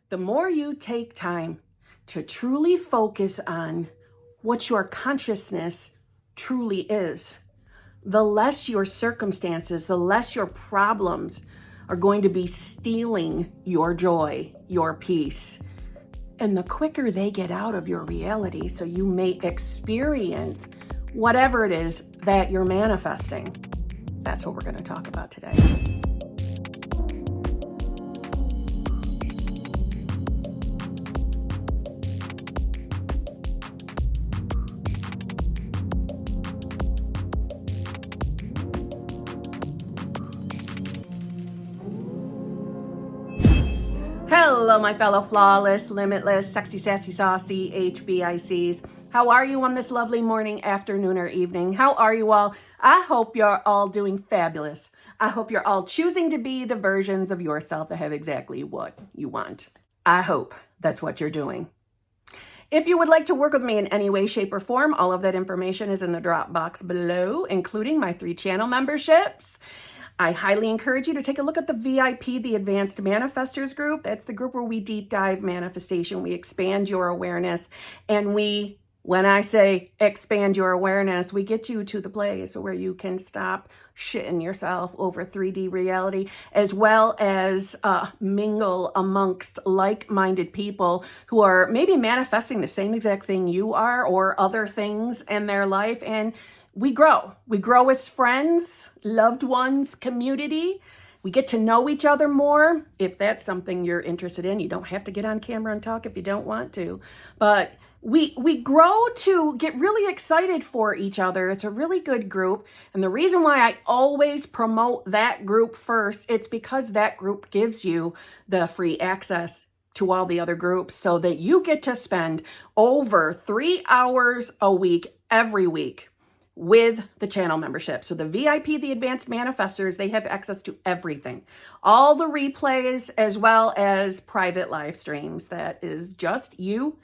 The more you take time to truly focus on what your consciousness truly is, the less your circumstances, the less your problems are going to be stealing your joy, your peace. And the quicker they get out of your reality, so you may experience whatever it is that you're manifesting. That's what we're going to talk about today. Hello, my fellow flawless, limitless, sexy, sassy, saucy HBICs. How are you on this lovely morning, afternoon, or evening? How are you all? I hope you're all doing fabulous. I hope you're all choosing to be the versions of yourself that have exactly what you want. I hope that's what you're doing. If you would like to work with me in any way, shape, or form, all of that information is in the drop box below, including my 3 channel memberships. I highly encourage you to take a look at the VIP, the Advanced Manifestors group. That's the group where we deep dive manifestation. We expand your awareness. And when I say expand your awareness, we get you to the place where you can stop shitting yourself over 3D reality, as well as mingle amongst like-minded people who are maybe manifesting the same exact thing you are or other things in their life. And we grow. We grow as friends, loved ones, community. We get to know each other more. If that's something you're interested in, you don't have to get on camera and talk if you don't want to. But we grow to get really excited for each other. It's a really good group. And the reason why I always promote that group first, it's because that group gives you the free access to all the other groups so that you get to spend over 3 hours a week, every week, with the channel membership. So the VIP, the Advanced Manifestors, they have access to everything. All the replays, as well as private live streams. That is just you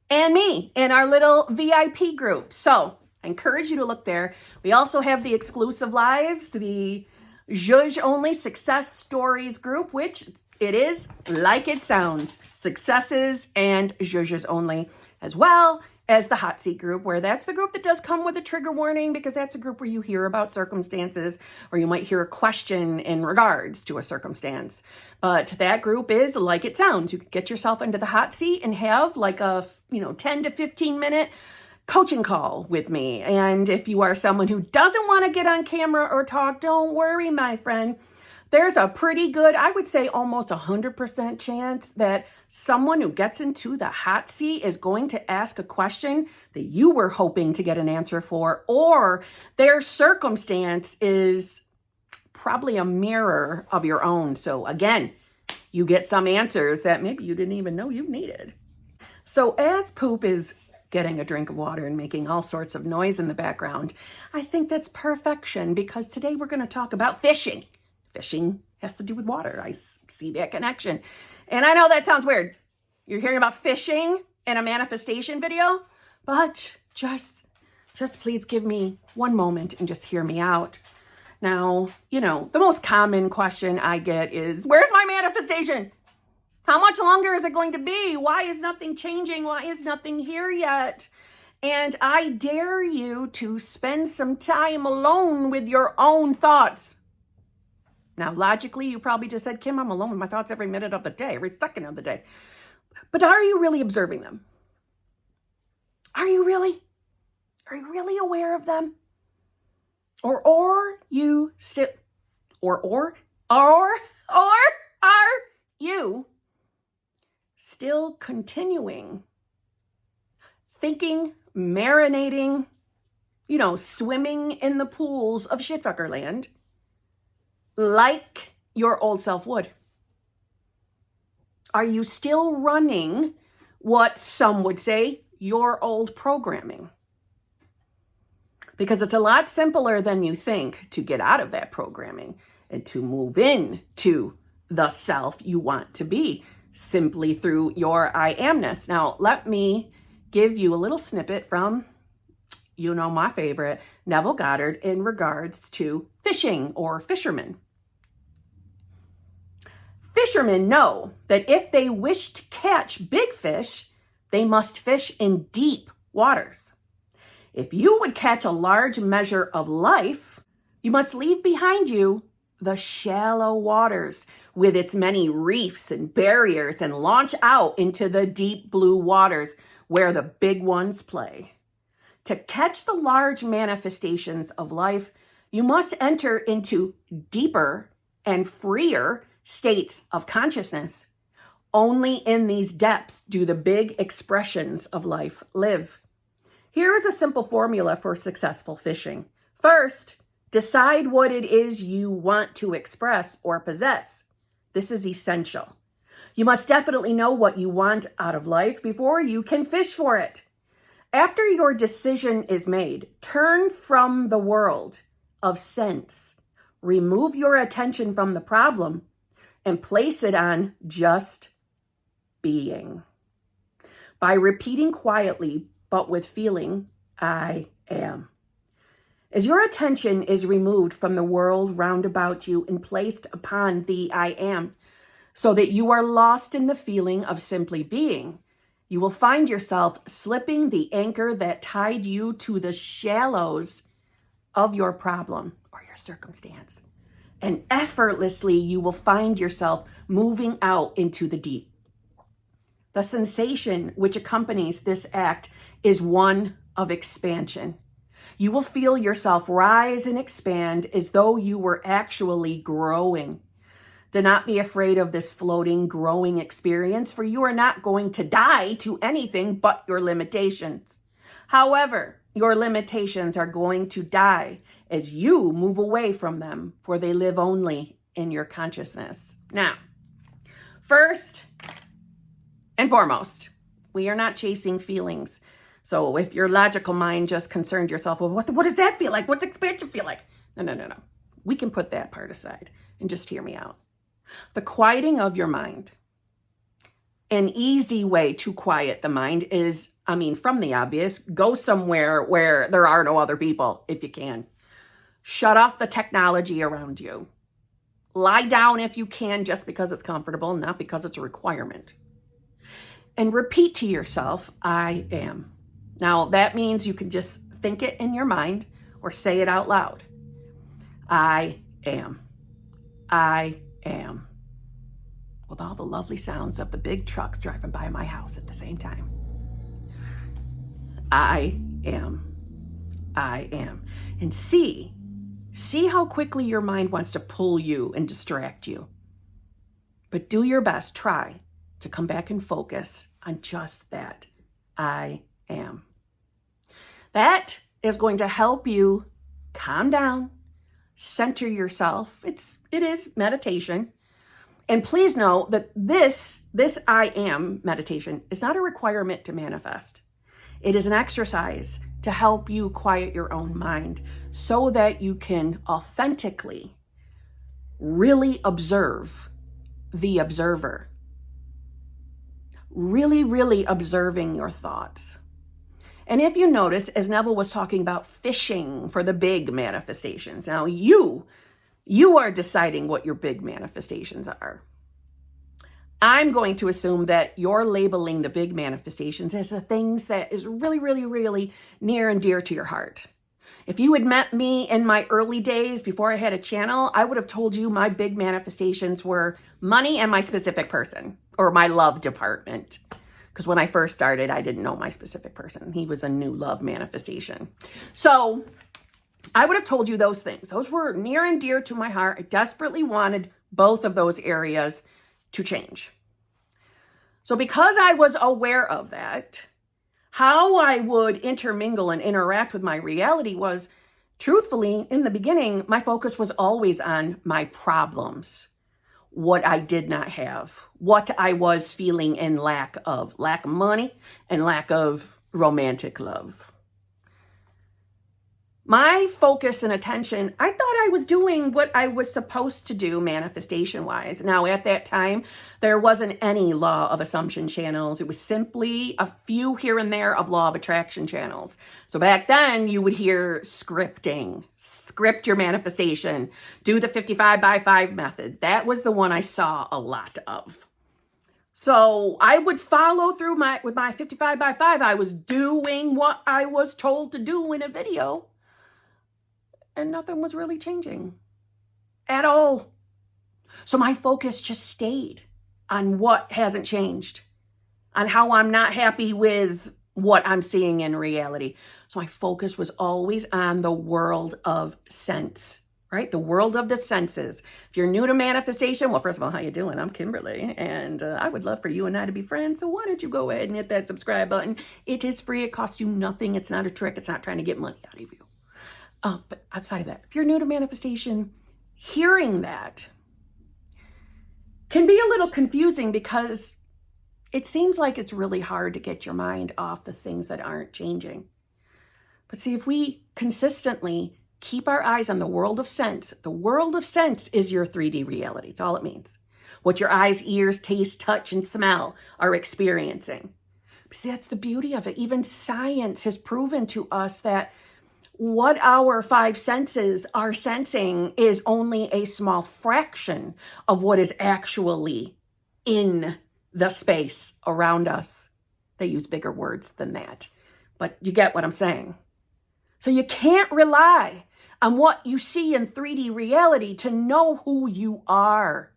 and me in our little VIP group. So I encourage you to look there. We also have the exclusive lives, the Zhuzh Only Success Stories group, which it is like it sounds. Successes and Zhuzhes only, as well as the hot seat group, where that's the group that does come with a trigger warning, because that's a group where you hear about circumstances, or you might hear a question in regards to a circumstance. But that group is like it sounds. You can get yourself into the hot seat and have like a 10 to 15 minute coaching call with me. And if you are someone who doesn't want to get on camera or talk, don't worry, my friend. There's a pretty good, I would say almost 100% chance that someone who gets into the hot seat is going to ask a question that you were hoping to get an answer for, or their circumstance is probably a mirror of your own. So again, you get some answers that maybe you didn't even know you needed. So as Poop is getting a drink of water and making all sorts of noise in the background, I think that's perfection, because today we're going to talk about fishing. Fishing has to do with water. I see that connection. And I know that sounds weird. You're hearing about fishing in a manifestation video, but just please give me one moment and just hear me out. Now, the most common question I get is, where's my manifestation? How much longer is it going to be? Why is nothing changing? Why is nothing here yet? And I dare you to spend some time alone with your own thoughts. Now, logically, you probably just said, Kim, I'm alone with my thoughts every minute of the day, every second of the day. But are you really observing them? Are you really aware of them? Or are you still, or are you still continuing thinking, marinating, swimming in the pools of shitfucker land, like your old self would? Are you still running what some would say your old programming? Because it's a lot simpler than you think to get out of that programming and to move in to the self you want to be simply through your I amness. Now, let me give you a little snippet from, my favorite, Neville Goddard, in regards to fishing or fishermen. Fishermen know that if they wish to catch big fish, they must fish in deep waters. If you would catch a large measure of life, you must leave behind you the shallow waters with its many reefs and barriers and launch out into the deep blue waters where the big ones play. To catch the large manifestations of life, you must enter into deeper and freer states of consciousness. Only in these depths do the big expressions of life live. Here is a simple formula for successful fishing. First, decide what it is you want to express or possess. This is essential. You must definitely know what you want out of life before you can fish for it. After your decision is made, turn from the world of sense. Remove your attention from the problem and place it on just being. By repeating quietly, but with feeling, I am. As your attention is removed from the world round about you and placed upon the I am, so that you are lost in the feeling of simply being, you will find yourself slipping the anchor that tied you to the shallows of your problem or your circumstance. And effortlessly, you will find yourself moving out into the deep. The sensation which accompanies this act is one of expansion. You will feel yourself rise and expand as though you were actually growing. Do not be afraid of this floating, growing experience, for you are not going to die to anything but your limitations. However, your limitations are going to die as you move away from them, for they live only in your consciousness. Now, first and foremost, we are not chasing feelings. So if your logical mind just concerned yourself with what does that feel like? What's expansion feel like? No. We can put that part aside and just hear me out. The quieting of your mind. An easy way to quiet the mind is, from the obvious, go somewhere where there are no other people if you can. Shut off the technology around you. Lie down if you can just because it's comfortable, not because it's a requirement. And repeat to yourself, I am. Now, that means you can just think it in your mind or say it out loud. I am. I am. With all the lovely sounds of the big trucks driving by my house at the same time. I am. I am. And see how quickly your mind wants to pull you and distract you. But do your best. Try to come back and focus on just that. I am. That is going to help you calm down, center yourself. It is meditation. And please know that this I am meditation is not a requirement to manifest. It is an exercise to help you quiet your own mind so that you can authentically really observe the observer. Really observing your thoughts. And if you notice, as Neville was talking about fishing for the big manifestations, now you are deciding what your big manifestations are. I'm going to assume that you're labeling the big manifestations as the things that is really near and dear to your heart. If you had met me in my early days before I had a channel, I would have told you my big manifestations were money and my specific person, or my love department. Because when I first started, I didn't know my specific person. He was a new love manifestation. So I would have told you those things. Those were near and dear to my heart. I desperately wanted both of those areas to change. So because I was aware of that, how I would intermingle and interact with my reality was, truthfully, in the beginning, my focus was always on my problems, what I did not have, what I was feeling in lack of money and lack of romantic love. My focus and attention, I thought I was doing what I was supposed to do manifestation-wise. Now, at that time, there wasn't any law of assumption channels. It was simply a few here and there of law of attraction channels. So back then, you would hear scripting. Script your manifestation. Do the 55 by 5 method. That was the one I saw a lot of. So I would follow through with my 55 by 5. I was doing what I was told to do in a video. And nothing was really changing at all. So my focus just stayed on what hasn't changed, on how I'm not happy with what I'm seeing in reality. So my focus was always on the world of sense, right? The world of the senses. If you're new to manifestation, well, first of all, how you doing? I'm Kimberly, and I would love for you and I to be friends. So why don't you go ahead and hit that subscribe button? It is free. It costs you nothing. It's not a trick. It's not trying to get money out of you. But outside of that, if you're new to manifestation, hearing that can be a little confusing because it seems like it's really hard to get your mind off the things that aren't changing. But see, if we consistently keep our eyes on the world of sense, the world of sense is your 3D reality. It's all it means. What your eyes, ears, taste, touch, and smell are experiencing. But see, that's the beauty of it. Even science has proven to us that what our 5 senses are sensing is only a small fraction of what is actually in the space around us. They use bigger words than that, but you get what I'm saying. So you can't rely on what you see in 3D reality to know who you are.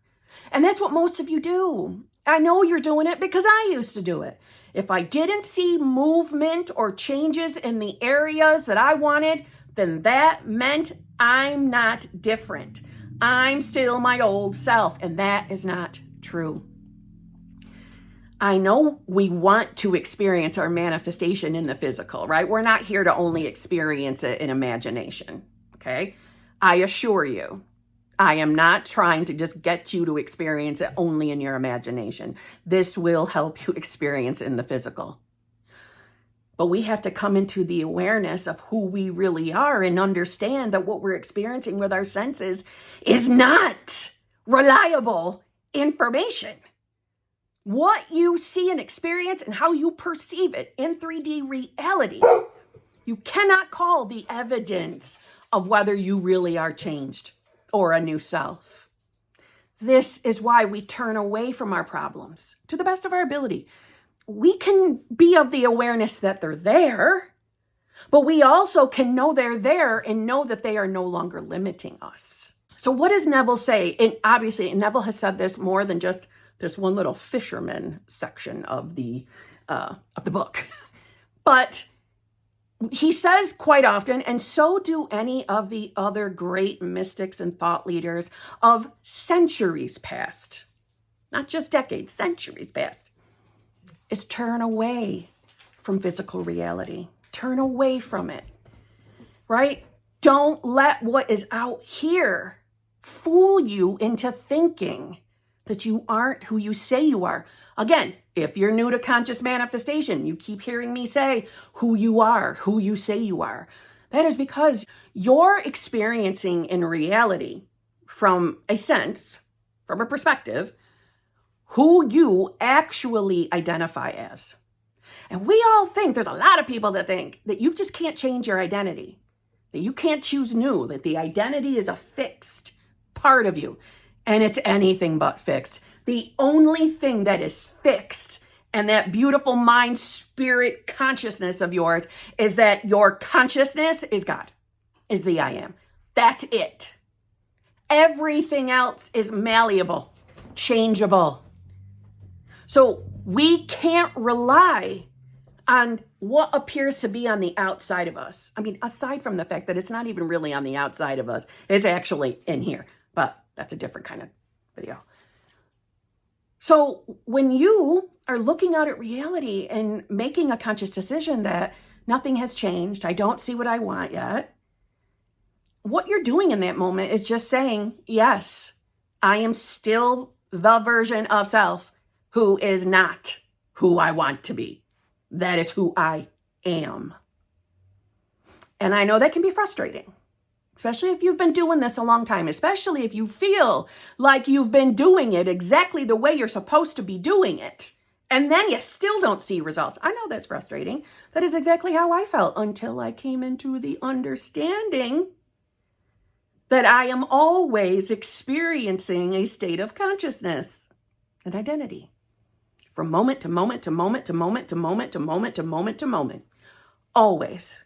And that's what most of you do. I know you're doing it because I used to do it. If I didn't see movement or changes in the areas that I wanted, then that meant I'm not different. I'm still my old self, and that is not true. I know we want to experience our manifestation in the physical, right? We're not here to only experience it in imagination, okay? I assure you, I am not trying to just get you to experience it only in your imagination. This will help you experience in the physical. But we have to come into the awareness of who we really are and understand that what we're experiencing with our senses is not reliable information. What you see and experience and how you perceive it in 3D reality, you cannot call the evidence of whether you really are changed or a new self. This is why we turn away from our problems to the best of our ability. We can be of the awareness that they're there, but we also can know they're there and know that they are no longer limiting us. So what does Neville say? And obviously, Neville has said this more than just this one little fisherman section of the book. But he says quite often, and so do any of the other great mystics and thought leaders of centuries past, not just decades, centuries past, is turn away from physical reality. Turn away from it, right? Don't let what is out here fool you into thinking that you aren't who you say you are. Again, if you're new to conscious manifestation, you keep hearing me say who you are, who you say you are. That is because you're experiencing in reality from a sense, from a perspective, who you actually identify as. And we all think, there's a lot of people that think that you just can't change your identity, that you can't choose new, that the identity is a fixed part of you. And it's anything but fixed. The only thing that is fixed and that beautiful mind, spirit, consciousness of yours is that your consciousness is God, is the I am. That's it. Everything else is malleable, changeable. So we can't rely on what appears to be on the outside of us. I mean, aside from the fact that it's not even really on the outside of us, it's actually in here. But that's a different kind of video. So when you are looking out at reality and making a conscious decision that nothing has changed, I don't see what I want yet, what you're doing in that moment is just saying, yes, I am still the version of self who is not who I want to be. That is who I am. And I know that can be frustrating, especially if you've been doing this a long time, especially if you feel like you've been doing it exactly the way you're supposed to be doing it. And then you still don't see results. I know that's frustrating. That is exactly how I felt until I came into the understanding that I am always experiencing a state of consciousness and identity from moment to moment to moment to moment to moment to moment to moment to moment. Always.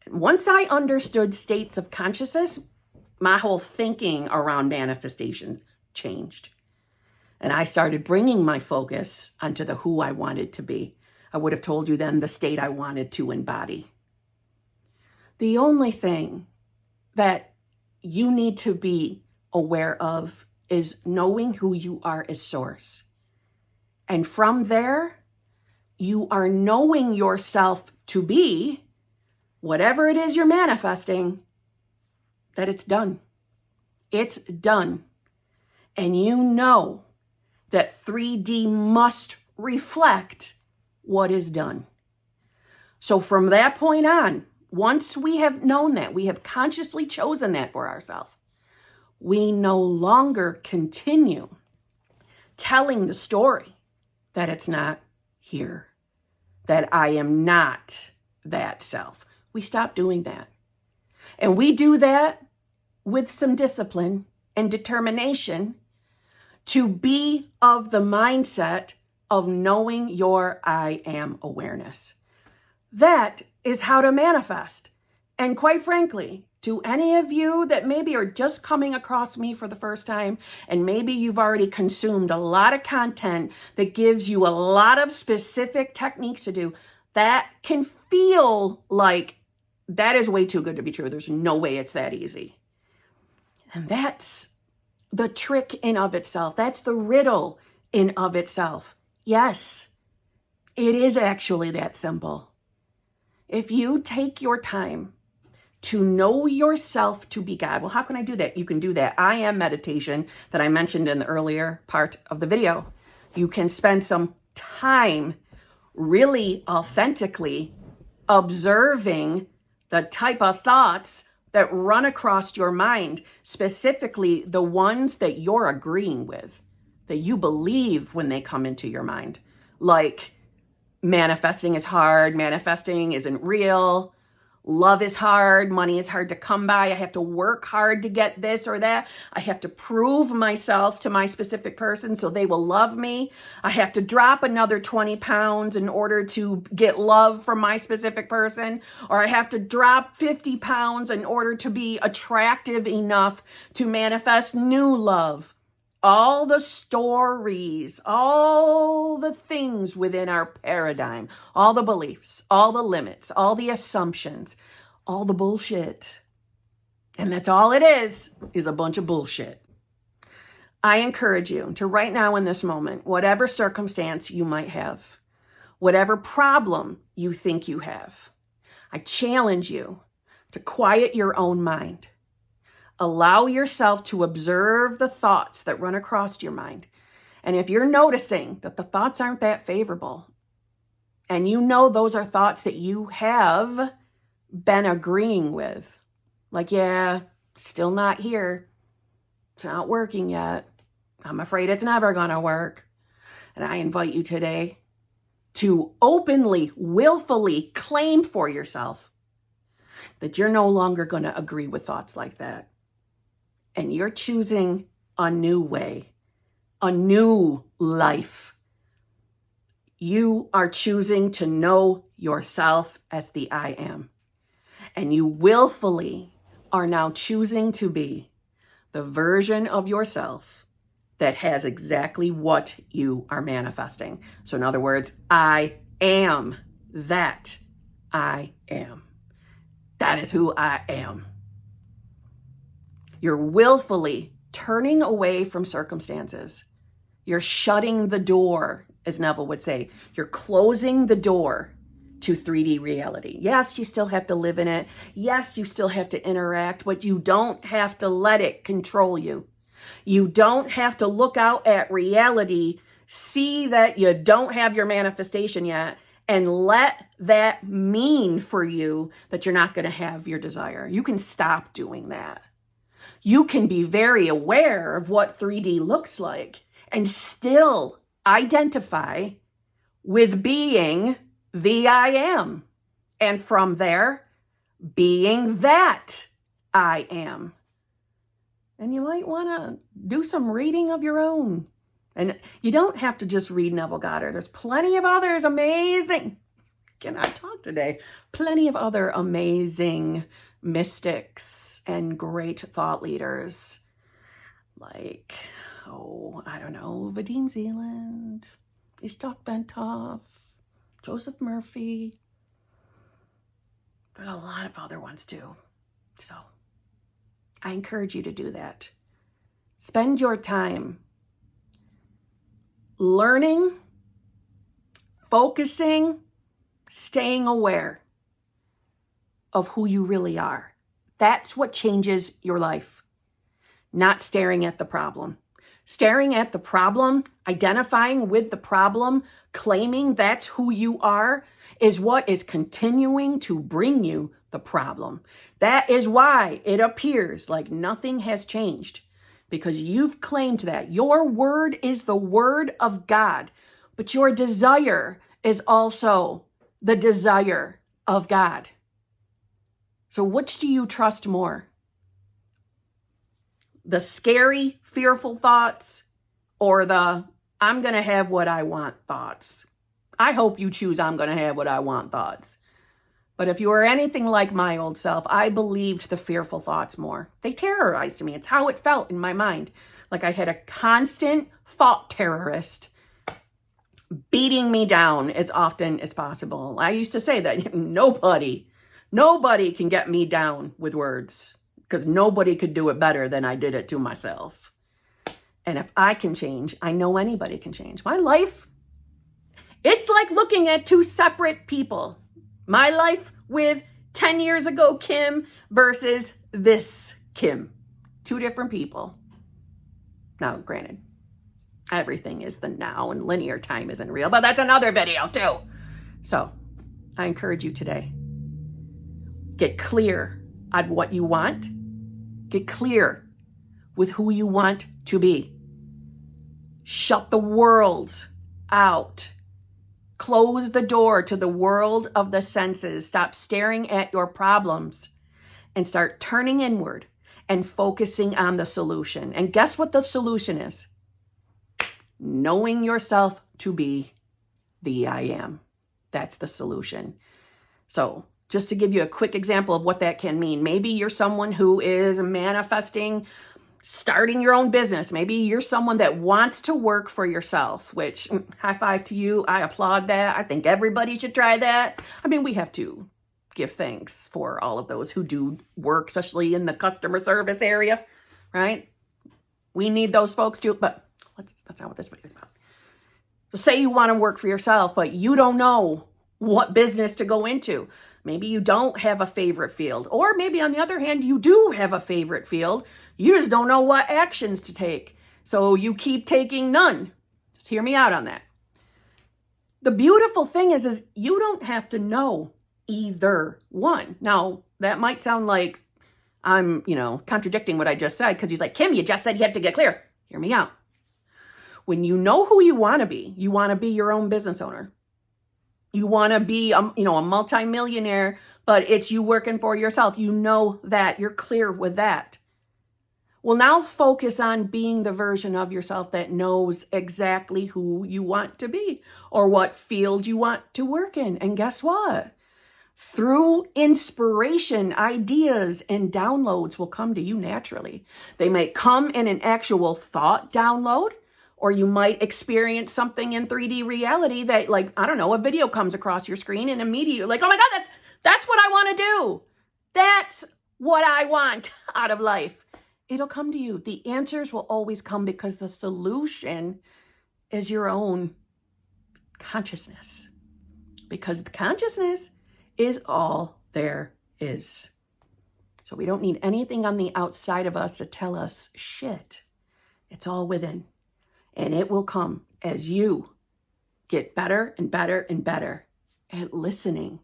And once I understood states of consciousness, my whole thinking around manifestation changed. And I started bringing my focus onto the who I wanted to be. I would have told you then the state I wanted to embody. The only thing that you need to be aware of is knowing who you are as source. And from there, you are knowing yourself to be whatever it is you're manifesting, that it's done. It's done. And you know that 3D must reflect what is done. So from that point on, once we have known that, we have consciously chosen that for ourselves, we no longer continue telling the story that it's not here, that I am not that self. We stop doing that. And we do that with some discipline and determination to be of the mindset of knowing your I am awareness. That is how to manifest. And quite frankly, to any of you that maybe are just coming across me for the first time, and maybe you've already consumed a lot of content that gives you a lot of specific techniques to do, that can feel like that is way too good to be true. There's no way it's that easy. And that's the trick in of itself. That's the riddle in of itself. Yes, it is actually that simple. If you take your time to know yourself to be God, well, how can I do that? You can do that I am meditation that I mentioned in the earlier part of the video. You can spend some time really authentically observing the type of thoughts that run across your mind, specifically the ones that you're agreeing with, that you believe when they come into your mind. Like, manifesting is hard, manifesting isn't real, love is hard, money is hard to come by, I have to work hard to get this or that, I have to prove myself to my specific person so they will love me, I have to drop another 20 pounds in order to get love from my specific person, or I have to drop 50 pounds in order to be attractive enough to manifest new love. All the stories, all the things within our paradigm, all the beliefs, all the limits, all the assumptions, all the bullshit. And that's all it is a bunch of bullshit. I encourage you to right now in this moment, whatever circumstance you might have, whatever problem you think you have, I challenge you to quiet your own mind. Allow yourself to observe the thoughts that run across your mind. And if you're noticing that the thoughts aren't that favorable, and you know those are thoughts that you have been agreeing with, like, yeah, still not here, it's not working yet, I'm afraid it's never gonna work. And I invite you today to openly, willfully claim for yourself that you're no longer gonna agree with thoughts like that. And you're choosing a new way, a new life. You are choosing to know yourself as the I am. And you willfully are now choosing to be the version of yourself that has exactly what you are manifesting. So in other words, I am that I am. That is who I am. You're willfully turning away from circumstances. You're shutting the door, as Neville would say. You're closing the door to 3D reality. Yes, you still have to live in it. Yes, you still have to interact, but you don't have to let it control you. You don't have to look out at reality, see that you don't have your manifestation yet, and let that mean for you that you're not going to have your desire. You can stop doing that. You can be very aware of what 3D looks like and still identify with being the I am. And from there, being that I am. And you might want to do some reading of your own. And you don't have to just read Neville Goddard. There's plenty of others amazing. Cannot talk today. Plenty of other amazing mystics and great thought leaders. Like, I don't know, Vadim Zealand, Ishtok Bentov, Joseph Murphy. But a lot of other ones too. So I encourage you to do that. Spend your time learning, focusing, staying aware of who you really are. That's what changes your life. Not staring at the problem. Staring at the problem, identifying with the problem, claiming that's who you are, is what is continuing to bring you the problem. That is why it appears like nothing has changed, because you've claimed that. Your word is the word of God, but your desire is also the desire of God. So which do you trust more? The scary, fearful thoughts or the I'm going to have what I want thoughts? I hope you choose I'm going to have what I want thoughts. But if you are anything like my old self, I believed the fearful thoughts more. They terrorized me. It's how it felt in my mind. Like I had a constant thought terrorist beating me down as often as possible. I used to say that nobody can get me down with words, because nobody could do it better than I did it to myself. And if I can change, I know anybody can change. My life, it's like looking at two separate people. My life with 10 years ago Kim versus this Kim. Two different people. Now, granted, everything is the now and linear time isn't real, but that's another video too. So I encourage you today, get clear on what you want. Get clear with who you want to be. Shut the world out. Close the door to the world of the senses. Stop staring at your problems and start turning inward and focusing on the solution. And guess what the solution is? Knowing yourself to be the I am. That's the solution. So just to give you a quick example of what that can mean. Maybe you're someone who is manifesting starting your own business. Maybe you're someone that wants to work for yourself, which high five to you. I applaud that. I think everybody should try that. I mean, we have to give thanks for all of those who do work, especially in the customer service area, right? We need those folks too, but that's not what this video is about. So say you want to work for yourself, but you don't know what business to go into. Maybe you don't have a favorite field, or maybe on the other hand, you do have a favorite field. You just don't know what actions to take. So you keep taking none. Just hear me out on that. The beautiful thing is you don't have to know either one. Now, that might sound like I'm, contradicting what I just said, because you're like, Kim, you just said you have to get clear. Hear me out. When you know who you want to be your own business owner. You want to be, a multimillionaire, but it's you working for yourself. You know that. You're clear with that. Well, now focus on being the version of yourself that knows exactly who you want to be or what field you want to work in. And guess what? Through inspiration, ideas and downloads will come to you naturally. They might come in an actual thought download, or you might experience something in 3D reality that, a video comes across your screen and immediately like, oh my God, that's what I want to do. That's what I want out of life. It'll come to you. The answers will always come because the solution is your own consciousness. Because the consciousness is all there is. So we don't need anything on the outside of us to tell us shit. It's all within. And it will come as you get better and better and better at listening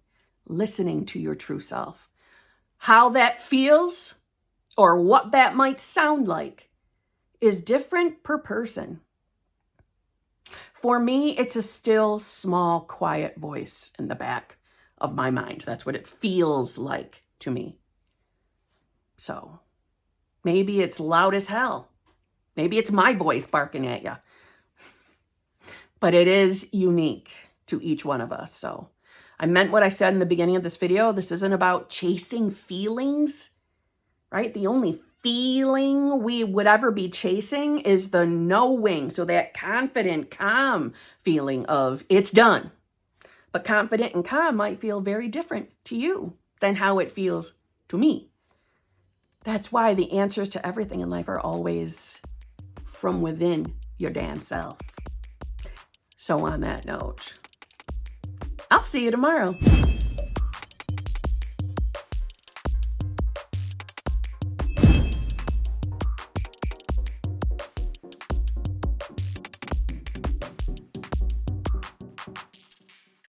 to your true self. How that feels or what that might sound like is different per person. For me, it's a still, small, quiet voice in the back of my mind. That's what it feels like to me. So maybe it's loud as hell. Maybe it's my voice barking at you. But it is unique to each one of us. So I meant what I said in the beginning of this video. This isn't about chasing feelings, right? The only feeling we would ever be chasing is the knowing. So that confident, calm feeling of it's done. But confident and calm might feel very different to you than how it feels to me. That's why the answers to everything in life are always from within your damn self. So on that note, I'll see you tomorrow.